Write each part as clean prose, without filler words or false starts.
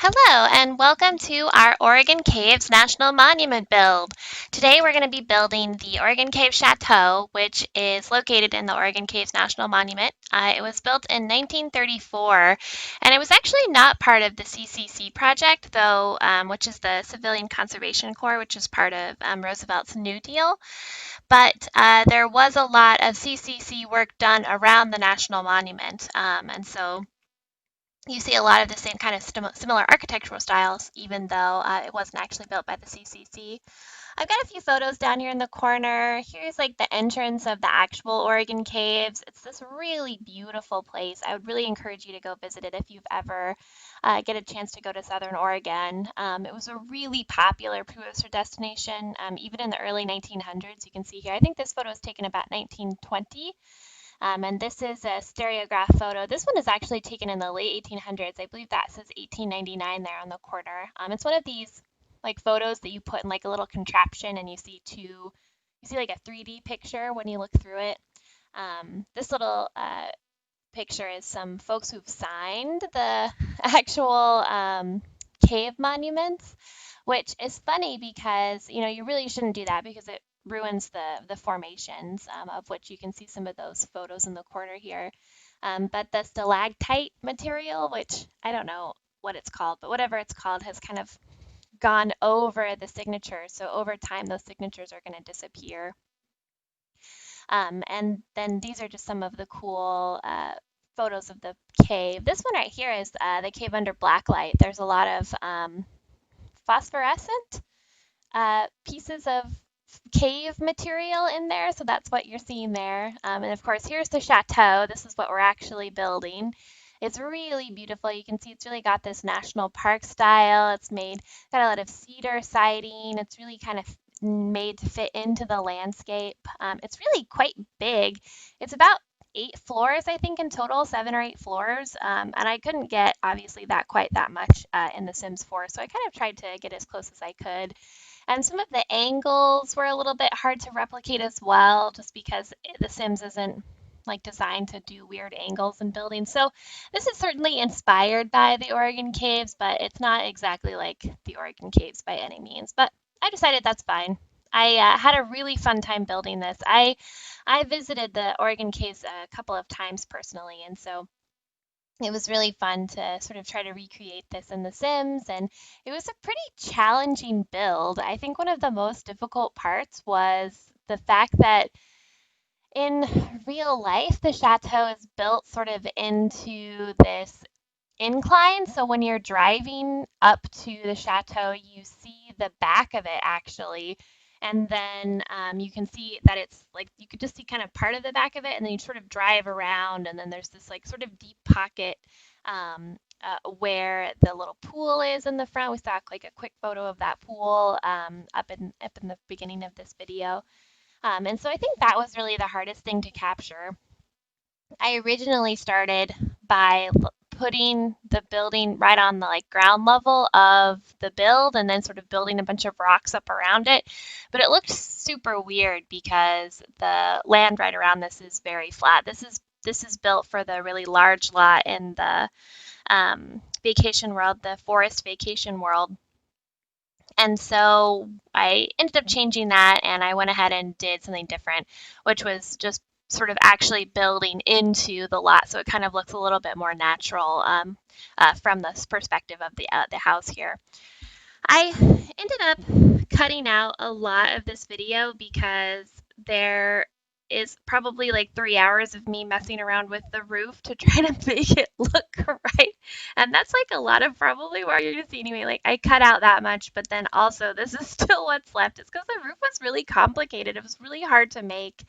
Hello, and welcome to our Oregon Caves National Monument build. Today we're going to be building the Oregon Caves Chateau, which is located in the Oregon Caves National Monument. It was built in 1934, and it was actually not part of the CCC project, though, which is the Civilian Conservation Corps, which is part of Roosevelt's New Deal. But there was a lot of CCC work done around the National Monument, and so you see a lot of the same kind of similar architectural styles, even though it wasn't actually built by the CCC. I've got a few photos down here in the corner. Here's like the entrance of the actual Oregon Caves. It's this really beautiful place. I would really encourage you to go visit it if you've ever get a chance to go to Southern Oregon. It was a really popular tourist destination, even in the early 1900s. You can see here. I think this photo was taken about 1920. And this is a stereograph photo. This one is actually taken in the late 1800s. I believe that says 1899 there on the corner. It's one of these like photos that you put in like a little contraption and you see like a 3D picture when you look through it. This little picture is some folks who've signed the actual cave monuments, which is funny because, you really shouldn't do that because it ruins the formations, of which you can see some of those photos in the corner here. But the stalactite material, which I don't know what it's called, but whatever it's called, has kind of gone over the signatures. So over time, those signatures are going to disappear. And then these are just some of the cool photos of the cave. This one right here is the cave under blacklight. There's a lot of phosphorescent pieces of cave material in there, so that's what you're seeing there. And of course, here's the chateau. This is what we're actually building. It's really beautiful. You can see it's really got this national park style. Got a lot of cedar siding. It's really kind of made to fit into the landscape. It's really quite big. It's about 8 floors, I think, in total, 7 or 8 floors. And I couldn't get, obviously, quite that much in The Sims 4, so I kind of tried to get as close as I could. And some of the angles were a little bit hard to replicate as well, just because The Sims isn't like designed to do weird angles in buildings. So this is certainly inspired by the Oregon Caves, but it's not exactly like the Oregon Caves by any means. But I decided that's fine. I had a really fun time building this. I visited the Oregon Caves a couple of times personally, and so it was really fun to sort of try to recreate this in The Sims, and it was a pretty challenging build. I think one of the most difficult parts was the fact that in real life, the chateau is built sort of into this incline. So when you're driving up to the chateau, you see the back of it actually. And then you can see that it's like you could just see kind of part of the back of it, and then you sort of drive around, and then there's this like sort of deep pocket where the little pool is in the front. We saw like a quick photo of that pool up in the beginning of this video. And so I think that was really the hardest thing to capture. I originally started by putting the building right on the like ground level of the build and then sort of building a bunch of rocks up around it. But it looked super weird because the land right around this is very flat. This is built for the really large lot in the vacation world, the forest vacation world. And so I ended up changing that, and I went ahead and did something different, which was just sort of actually building into the lot, so it kind of looks a little bit more natural from this perspective of the house here. I ended up cutting out a lot of this video because there is probably like 3 hours of me messing around with the roof to try to make it look right. And that's like a lot of probably what you're gonna see anyway. Like I cut out that much, but then also this is still what's left. It's because the roof was really complicated. It was really hard to make.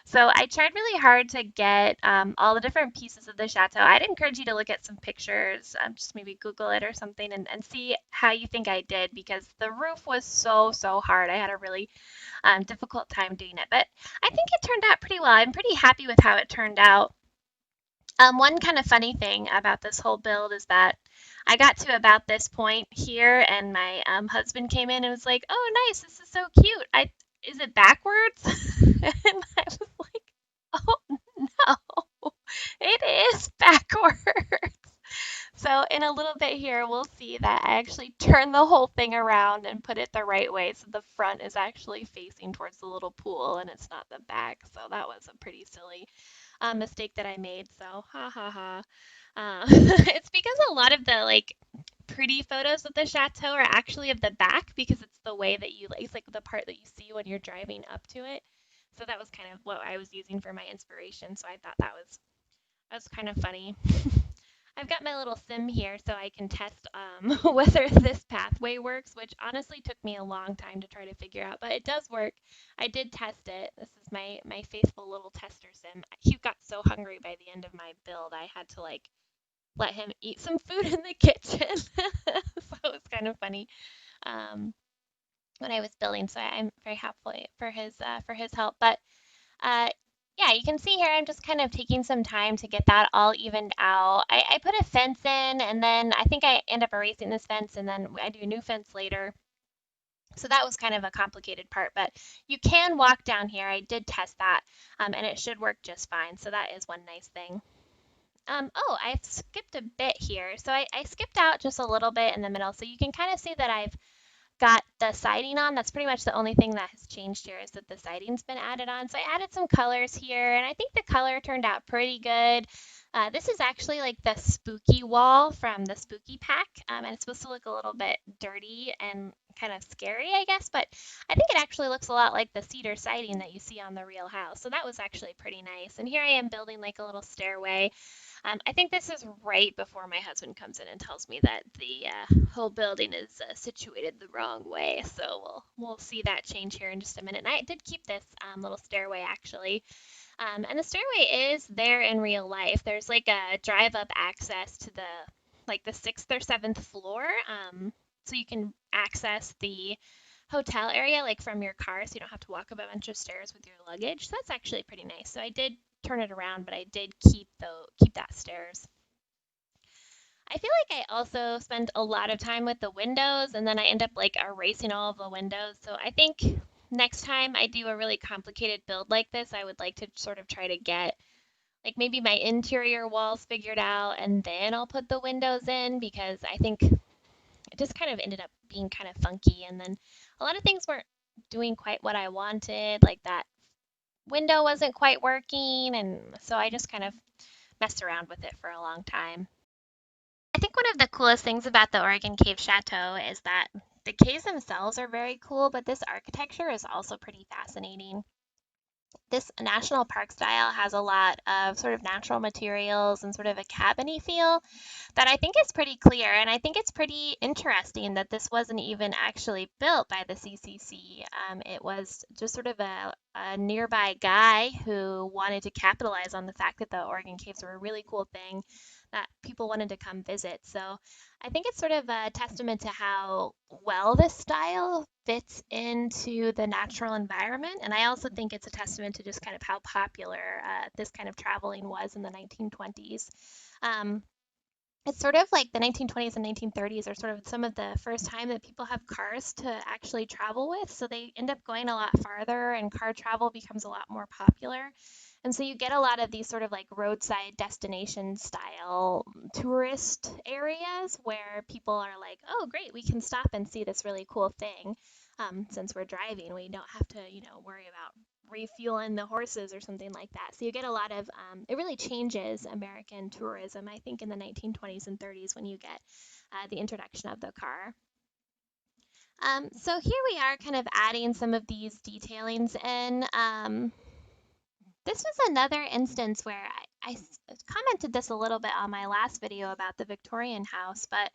So I tried really hard to get all the different pieces of the chateau. I'd encourage you to look at some pictures, just maybe Google it or something, and see how you think I did, because the roof was so hard. I had a really difficult time doing it, but I think it turned out pretty well. I'm pretty happy with how it turned out. One kind of funny thing about this whole build is that I got to about this point here, and my husband came in and was like, "Oh, nice! This is so cute. Is it backwards?" And I was like, "Oh no, it is backwards." So in a little bit here will see that I actually turned the whole thing around and put it the right way so the front is actually facing towards the little pool and it's not the back. So that was a pretty silly mistake that I made. So ha ha ha. It's because a lot of the like pretty photos of the chateau are actually of the back because it's the way that you like it's like the part that you see when you're driving up to it. So that was kind of what I was using for my inspiration. So I thought that was kind of funny. I've got my little sim here so I can test whether this pathway works, which honestly took me a long time to try to figure out, but it does work. I did test it. This is my faithful little tester sim. He got so hungry by the end of my build, I had to like let him eat some food in the kitchen. So it was kind of funny um, when I was building. So I'm very happy for his help. But uh, yeah, you can see here I'm just kind of taking some time to get that all evened out. I put a fence in and then I think I end up erasing this fence and then I do a new fence later. So that was kind of a complicated part, but you can walk down here. I did test that and it should work just fine. So that is one nice thing. Oh, I've skipped a bit here. So I skipped out just a little bit in the middle. So you can kind of see that I've got the siding on. That's pretty much the only thing that has changed here is that the siding's been added on. So I added some colors here, and I think the color turned out pretty good. This is actually like the spooky wall from the spooky pack, and it's supposed to look a little bit dirty and kind of scary, I guess, but I think it actually looks a lot like the cedar siding that you see on the real house. So that was actually pretty nice. And here I am building like a little stairway. I think this is right before my husband comes in and tells me that the whole building is situated the wrong way. So we'll see that change here in just a minute. And I did keep this little stairway actually. And the stairway is there in real life. There's like a drive-up access to the like the 6th or 7th floor. So you can access the hotel area like from your car so you don't have to walk up a bunch of stairs with your luggage. So that's actually pretty nice. So I did turn it around, but I did keep that stairs. I feel like I also spent a lot of time with the windows and then I end up like erasing all of the windows. So I think next time I do a really complicated build like this, I would like to sort of try to get like maybe my interior walls figured out and then I'll put the windows in because I think it just kind of ended up being kind of funky and then a lot of things weren't doing quite what I wanted, like that window wasn't quite working and so I just kind of messed around with it for a long time. I think one of the coolest things about the Oregon Caves Chateau is that the caves themselves are very cool, but this architecture is also pretty fascinating. This national park style has a lot of sort of natural materials and sort of a cabiny feel that I think is pretty clear. And I think it's pretty interesting that this wasn't even actually built by the CCC. It was just sort of a nearby guy who wanted to capitalize on the fact that the Oregon Caves were a really cool thing that people wanted to come visit. So I think it's sort of a testament to how well this style fits into the natural environment. And I also think it's a testament to just kind of how popular this kind of traveling was in the 1920s. Um, it's sort of like the 1920s and 1930s are sort of some of the first time that people have cars to actually travel with. So they end up going a lot farther and car travel becomes a lot more popular. And so you get a lot of these sort of like roadside destination style tourist areas where people are like, oh, great, we can stop and see this really cool thing. Since we're driving, we don't have to, worry about refueling the horses or something like that. So you get a lot of, it really changes American tourism, I think, in the 1920s and 30s when you get the introduction of the car. So here we are kind of adding some of these detailings in. This was another instance where I commented this a little bit on my last video about the Victorian house, but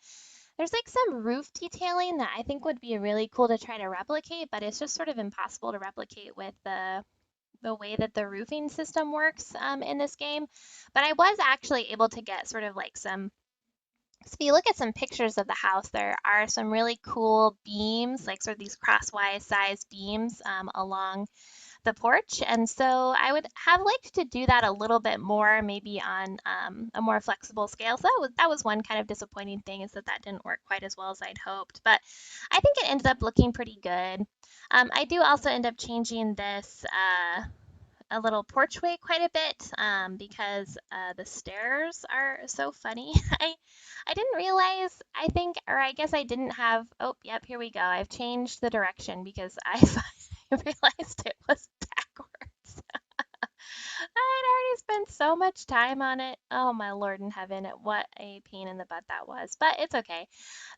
there's like some roof detailing that I think would be really cool to try to replicate, but it's just sort of impossible to replicate with the way that the roofing system works in this game. But I was actually able to get sort of like some, so if you look at some pictures of the house, there are some really cool beams, like sort of these crosswise sized beams along the porch. And so I would have liked to do that a little bit more, maybe on a more flexible scale. So that was one kind of disappointing thing is that didn't work quite as well as I'd hoped. But I think it ended up looking pretty good. I do also end up changing this a little porchway quite a bit because the stairs are so funny. I didn't realize, I think, or I guess I didn't have, oh, yep, here we go. I've changed the direction because I realized it was backwards. I'd already spent so much time on it. Oh my Lord in heaven, what a pain in the butt that was. But it's okay.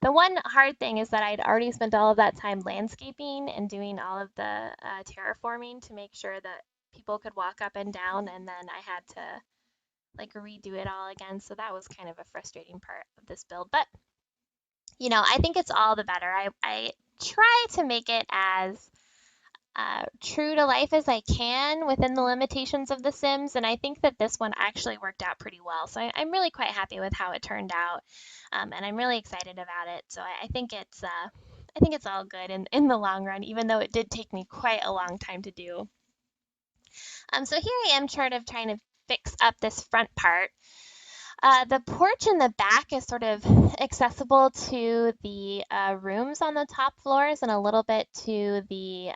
The one hard thing is that I'd already spent all of that time landscaping and doing all of the terraforming to make sure that people could walk up and down, and then I had to like redo it all again. So that was kind of a frustrating part of this build. But I think it's all the better. I try to make it as true to life as I can within the limitations of The Sims, and I think that this one actually worked out pretty well. So I'm really quite happy with how it turned out, and I'm really excited about it. So I think it's all good in the long run, even though it did take me quite a long time to do. So here I am sort of trying to fix up this front part. The porch in the back is sort of accessible to the rooms on the top floors and a little bit to the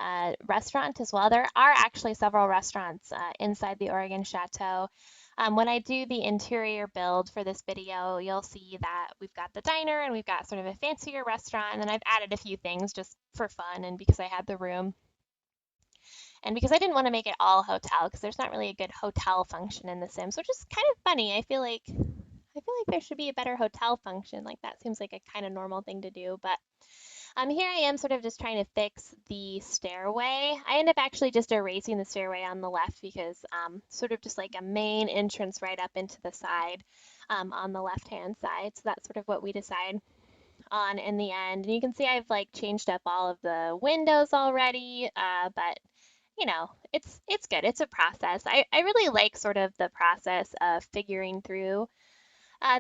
restaurant as well. There are actually several restaurants inside the Oregon Chateau. When I do the interior build for this video, you'll see that we've got the diner and we've got sort of a fancier restaurant, and then I've added a few things just for fun and because I had the room. And because I didn't want to make it all hotel, because there's not really a good hotel function in The Sims, which is kind of funny. I feel like there should be a better hotel function. Like that seems like a kind of normal thing to do. But here I am sort of just trying to fix the stairway. I end up actually just erasing the stairway on the left because sort of just like a main entrance right up into the side on the left-hand side. So that's sort of what we decide on in the end. And you can see I've like changed up all of the windows already, but it's good. It's a process. I really like sort of the process of figuring through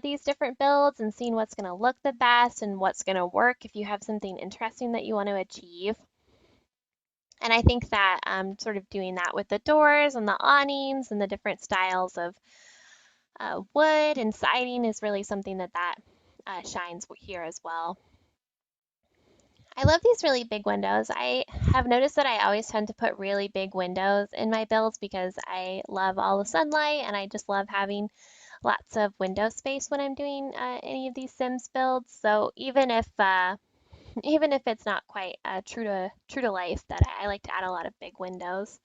these different builds and seeing what's going to look the best and what's going to work if you have something interesting that you want to achieve. And I think that sort of doing that with the doors and the awnings and the different styles of wood and siding is really something that shines here as well. I love these really big windows. I have noticed that I always tend to put really big windows in my builds because I love all the sunlight and I just love having lots of window space when I'm doing any of these Sims builds. So even if it's not quite true to life, that I like to add a lot of big windows.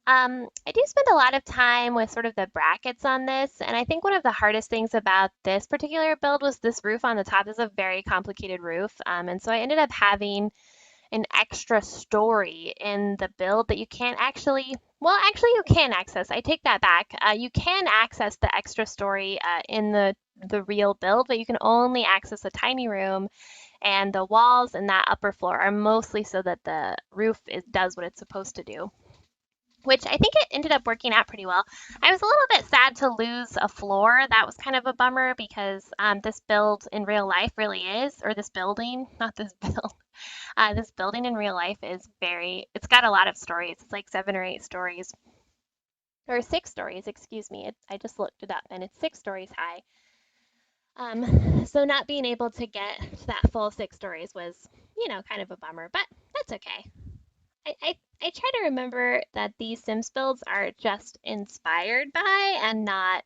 I do spend a lot of time with sort of the brackets on this, and I think one of the hardest things about this particular build was this roof on the top is a very complicated roof, and so I ended up having an extra story in the build that you can't actually, well, actually you can access. I take that back. You can access the extra story in the real build, but you can only access a tiny room, and the walls in that upper floor are mostly so that the roof does what it's supposed to do, which I think it ended up working out pretty well. I was a little bit sad to lose a floor. That was kind of a bummer because this build in real life really is, or this building, not this build. This building in real life is it's got a lot of stories. It's like 7 or 8 stories, or 6 stories, excuse me. I just looked it up and it's 6 stories high. So not being able to get to that full 6 stories was, kind of a bummer, but that's okay. I try to remember that these Sims builds are just inspired by and not,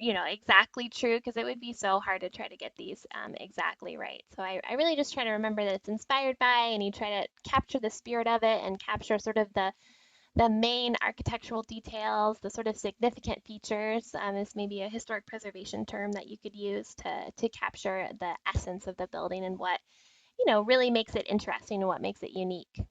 exactly true, because it would be so hard to try to get these exactly right. So I really just try to remember that it's inspired by, and you try to capture the spirit of it and capture sort of the main architectural details, the sort of significant features is maybe a historic preservation term that you could use to capture the essence of the building and what, really makes it interesting and what makes it unique.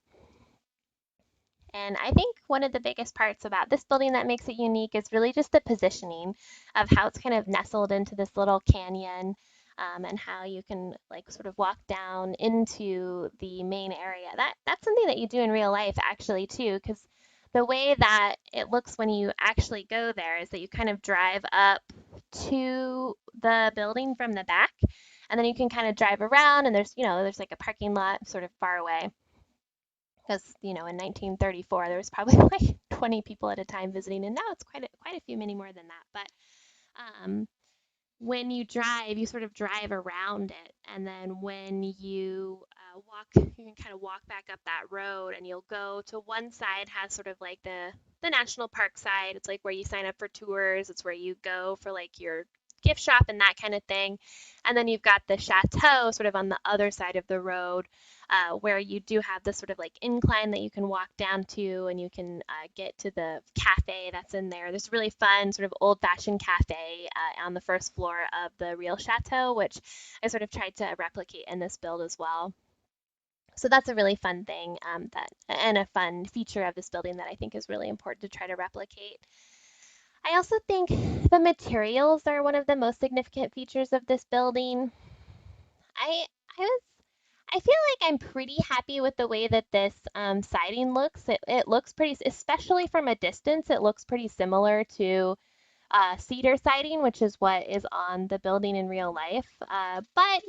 And I think one of the biggest parts about this building that makes it unique is really just the positioning of how it's kind of nestled into this little canyon, and how you can like sort of walk down into the main area. That's something that you do in real life actually too, because the way that it looks when you actually go there is that you kind of drive up to the building from the back, and then you can kind of drive around, and there's like a parking lot sort of far away. Because, in 1934, there was probably like 20 people at a time visiting, and now it's quite a few, many more than that. But when you drive, you sort of drive around it, and then when you walk, you can kind of walk back up that road, and you'll go to one side has sort of like the national park side. It's like where you sign up for tours. It's where you go for like your gift shop and that kind of thing. And then you've got the chateau sort of on the other side of the road, where you do have this sort of like incline that you can walk down to, and you can get to the cafe that's in there. There's a really fun sort of old-fashioned cafe on the first floor of the real chateau, which I sort of tried to replicate in this build as well. So that's a really fun thing, and a fun feature of this building that I think is really important to try to replicate. I also think the materials are one of the most significant features of this building. I I was I feel like I'm pretty happy with the way that this siding looks. It looks pretty, especially from a distance, it looks pretty similar to cedar siding, which is what is on the building in real life. But,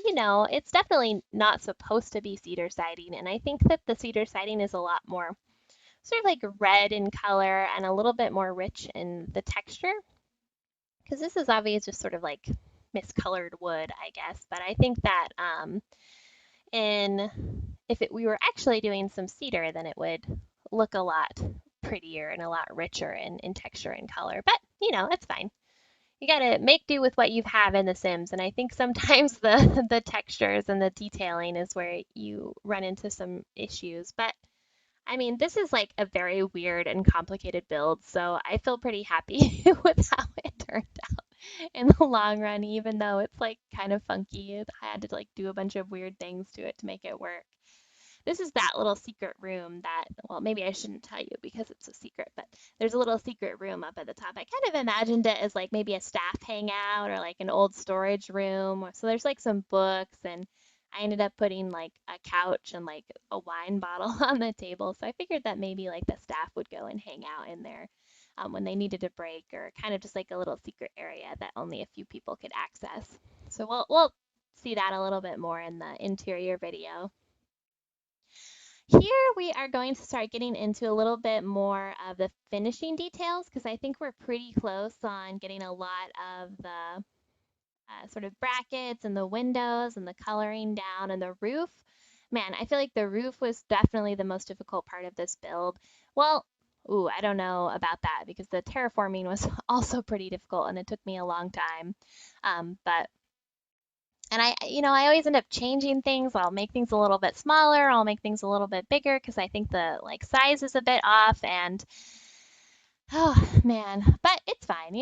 it's definitely not supposed to be cedar siding. And I think that the cedar siding is a lot more sort of like red in color and a little bit more rich in the texture. Because this is obviously just sort of like miscolored wood, I guess. But I think that in if we were actually doing some cedar, then it would look a lot prettier and a lot richer in texture and color. But, it's fine. You gotta make do with what you have in The Sims, and I think sometimes the textures and the detailing is where you run into some issues. But I mean, this is like a very weird and complicated build, so I feel pretty happy with how it turned out in the long run, even though it's like kind of funky. I had to like do a bunch of weird things to it to make it work. This is that little secret room that, well, maybe I shouldn't tell you because it's a secret, but there's a little secret room up at the top. I kind of imagined it as like maybe a staff hangout or like an old storage room. So there's like some books, and I ended up putting like a couch and like a wine bottle on the table. So I figured that maybe like the staff would go and hang out in there when they needed a break, or kind of just like a little secret area that only a few people could access. So we'll see that a little bit more in the interior video. Here we are going to start getting into a little bit more of the finishing details, because I think we're pretty close on getting a lot of the sort of brackets and the windows and the coloring down, and the roof. Man, I feel like the roof was definitely the most difficult part of this build. Well, ooh, I don't know about that, because the terraforming was also pretty difficult and it took me a long time. But and I always end up changing things. I'll make things a little bit smaller. I'll make things a little bit bigger because I think the like size is a bit off. And oh man, but it's fine.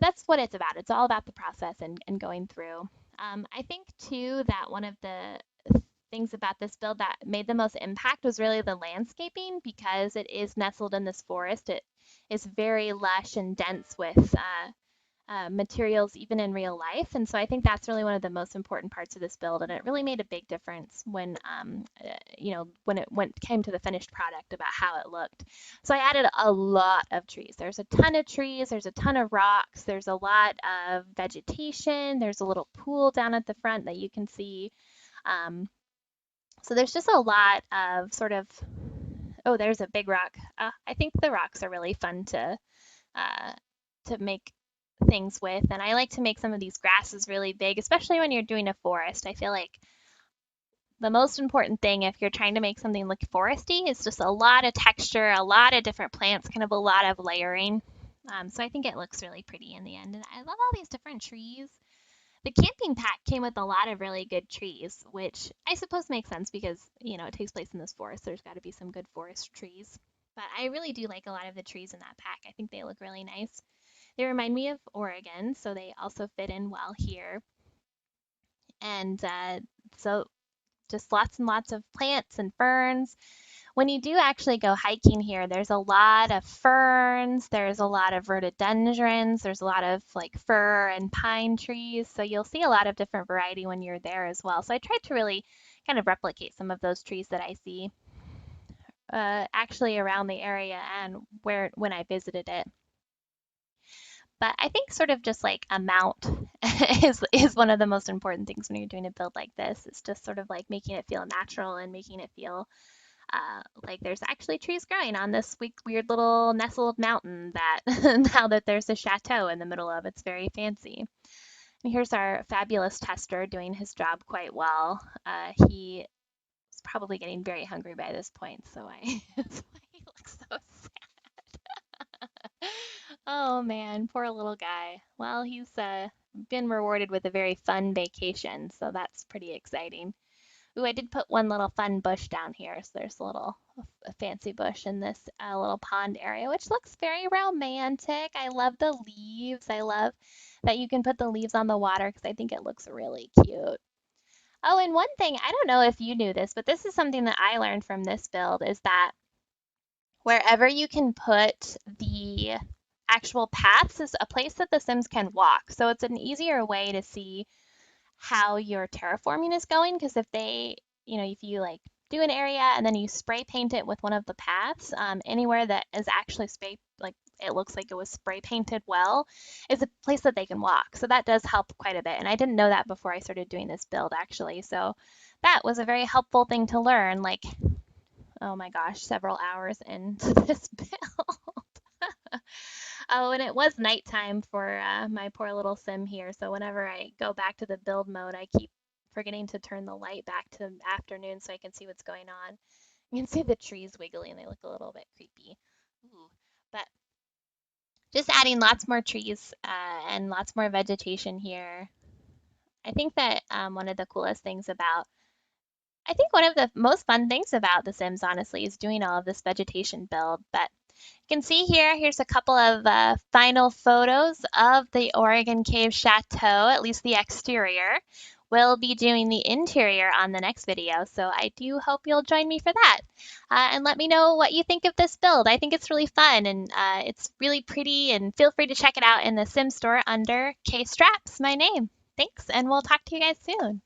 That's what it's about. It's all about the process and going through. I think too that one of the things about this build that made the most impact was really the landscaping, because it is nestled in this forest. It is very lush and dense with materials even in real life. And so I think that's really one of the most important parts of this build, and it really made a big difference when it came to the finished product about how it looked. So I added a lot of trees. There's a ton of trees, there's a ton of rocks, there's a lot of vegetation, there's a little pool down at the front that you can see. So there's just a lot of sort of, oh, there's a big rock. I think the rocks are really fun to make things with. And I like to make some of these grasses really big, especially when you're doing a forest. I feel like the most important thing if you're trying to make something look foresty is just a lot of texture, a lot of different plants, kind of a lot of layering. So I think it looks really pretty in the end. And I love all these different trees. The camping pack came with a lot of really good trees, which I suppose makes sense because, it takes place in this forest. There's got to be some good forest trees. But I really do like a lot of the trees in that pack. I think they look really nice. They remind me of Oregon, so they also fit in well here. And so just lots and lots of plants and ferns. When you do actually go hiking here, there's a lot of ferns, there's a lot of rhododendrons, there's a lot of like fir and pine trees. So you'll see a lot of different variety when you're there as well. So I tried to really kind of replicate some of those trees that I see actually around the area and when I visited it. But I think sort of just like amount is one of the most important things when you're doing a build like this. It's just sort of like making it feel natural and making it feel like there's actually trees growing on this weird little nestled mountain that now that there's a chateau in the middle of. It's very fancy. And here's our fabulous tester doing his job quite well. He is probably getting very hungry by this point, so that's why he looks so sad. Oh man, poor little guy. Well, he's been rewarded with a very fun vacation, so that's pretty exciting. Ooh, I did put one little fun bush down here. So there's a fancy bush in this little pond area, which looks very romantic. I love the leaves. I love that you can put the leaves on the water because I think it looks really cute. Oh, and one thing, I don't know if you knew this, but this is something that I learned from this build is that wherever you can put the actual paths is a place that the Sims can walk. So it's an easier way to see how your terraforming is going because if you like do an area and then you spray paint it with one of the paths, anywhere that is actually spray like it looks like it was spray painted well is a place that they can walk. So that does help quite a bit. And I didn't know that before I started doing this build actually. So that was a very helpful thing to learn, like, oh my gosh, several hours into this build. Oh, and it was nighttime for my poor little sim here. So whenever I go back to the build mode, I keep forgetting to turn the light back to afternoon so I can see what's going on. You can see the trees wiggling. They look a little bit creepy. Ooh. But just adding lots more trees and lots more vegetation here. I think that one of the most fun things about The Sims, honestly, is doing all of this vegetation build. But you can see here's a couple of final photos of the Oregon Caves Chateau, at least the exterior. We'll be doing the interior on the next video, so I do hope you'll join me for that. And let me know what you think of this build. I think it's really fun and it's really pretty, and feel free to check it out in the Sim store under K Straps, my name. Thanks, and we'll talk to you guys soon.